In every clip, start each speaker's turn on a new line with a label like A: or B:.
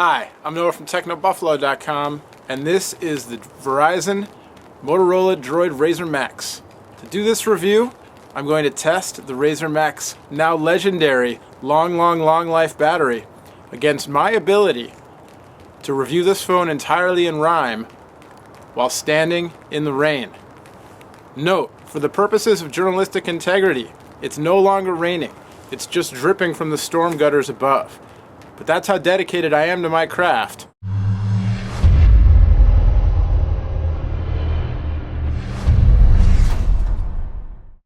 A: Hi, I'm Noah from TechnoBuffalo.com, and this is the Verizon Motorola Droid Razr Maxx. To do this review, I'm going to test the Razr Maxx now legendary long life battery against my ability to review this phone entirely in rhyme while standing in the rain. Note, for the purposes of journalistic integrity, it's no longer raining. It's just dripping from the storm gutters above. But that's how dedicated I am to my craft.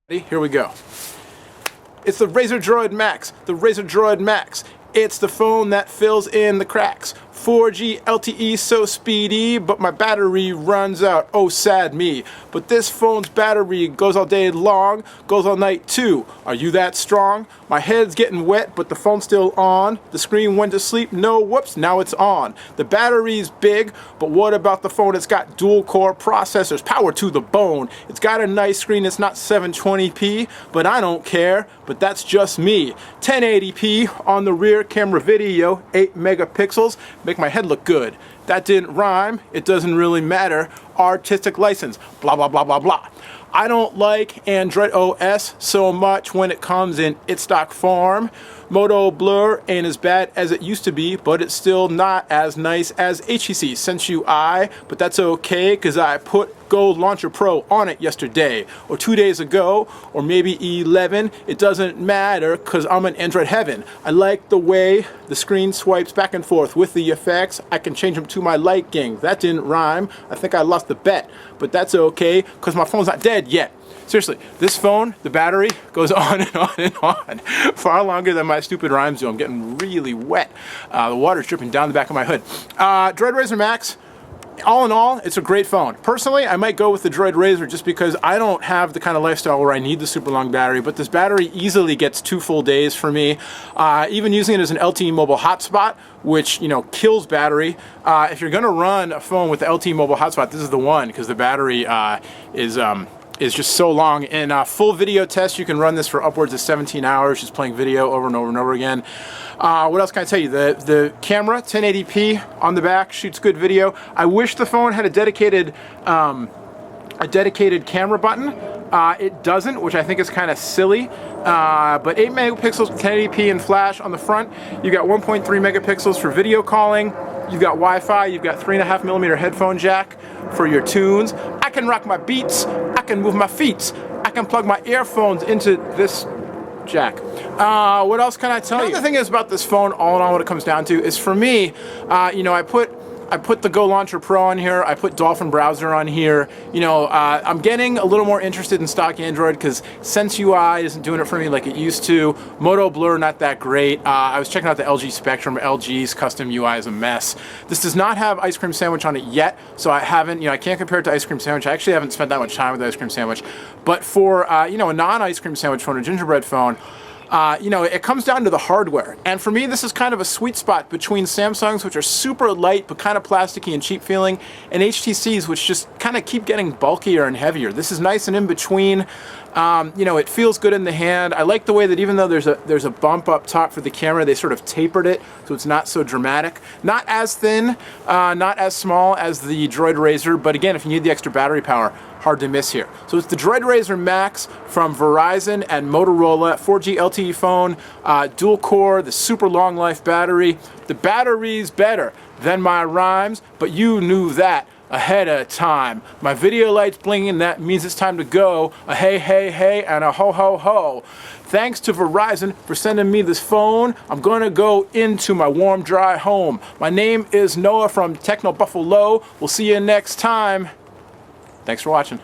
A: Here we go. It's the Razr Droid Maxx, the Razr Droid Maxx. It's the phone that fills in the cracks. 4G LTE so speedy, but my battery runs out. Oh, sad me. But this phone's battery goes all day long, goes all night too. Are you that strong? My head's getting wet, but the phone's still on. The screen went to sleep. No, whoops, now it's on. The battery's big, but what about the phone? It's got dual-core processors, power to the bone. It's got a nice screen. It's not 720p, but I don't care. But that's just me. 1080p on the rear camera video, 8 megapixels. Make my head look good. That didn't rhyme. It doesn't really matter. Artistic license. Blah, blah, blah, blah, blah. I don't like Android OS so much when it comes in its stock form. Moto Blur ain't as bad as it used to be, but it's still not as nice as HTC Sense UI, but that's okay, because I put Gold Launcher Pro on it yesterday, or 2 days ago, or maybe 11. It doesn't matter, because I'm in Android heaven. I like the way the screen swipes back and forth with the effects. I can change them to my liking. That didn't rhyme. I think I lost the bet, but that's okay, because my phone's not dead yet. Seriously, this phone, the battery goes on and on and on. Far longer than my stupid rhymes do. I'm getting really wet. The water's dripping down the back of my hood. Droid Razr Maxx, all in all, it's a great phone. Personally, I might go with the Droid Razr just because I don't have the kind of lifestyle where I need the super long battery, but this battery easily gets 2 full days for me. Even using it as an LTE mobile hotspot, which, you know, kills battery. If you're gonna run a phone with the LTE mobile hotspot, this is the one, because the battery is just so long. In a full video test, you can run this for upwards of 17 hours, just playing video over and over and over again. What else can I tell you? The camera, 1080p on the back, shoots good video. I wish the phone had a dedicated camera button. It doesn't, which I think is kind of silly. But 8 megapixels, 1080p and flash on the front. You've got 1.3 megapixels for video calling. You've got Wi-Fi. You've got 3.5mm headphone jack for your tunes. I can rock my beats. I can move my feet. I can plug my earphones into this jack. What else can I tell you? The thing is about this phone, all in all, what it comes down to is, for me, you know, I put the Go Launcher Pro on here. I put Dolphin Browser on here. You know, I'm getting a little more interested in stock Android because Sense UI isn't doing it for me like it used to. Moto Blur, not that great. I was checking out the LG Spectrum. LG's custom UI is a mess. This does not have Ice Cream Sandwich on it yet, so I haven't, you know, I can't compare it to Ice Cream Sandwich. I actually haven't spent that much time with Ice Cream Sandwich. But for, you know, a non-Ice Cream Sandwich phone, a gingerbread phone, you know, it comes down to the hardware. And for me, this is kind of a sweet spot between Samsungs, which are super light but kind of plasticky and cheap feeling, and HTCs, which just kind of keep getting bulkier and heavier. This is nice and in between. You know, it feels good in the hand. I like the way that even though there's a bump up top for the camera, they sort of tapered it so it's not so dramatic. Not as thin, not as small as the Droid Razr, but again, if you need the extra battery power, hard to miss here. So it's the Droid Razr Maxx from Verizon and Motorola, 4G LTE phone, dual core, the super long life battery. The battery's better than my rhymes, but you knew that ahead of time. My video light's blinking, that means it's time to go. A hey, hey, hey, and a ho, ho, ho. Thanks to Verizon for sending me this phone. I'm gonna go into my warm, dry home. My name is Noah from Techno Buffalo. We'll see you next time. Thanks for watching.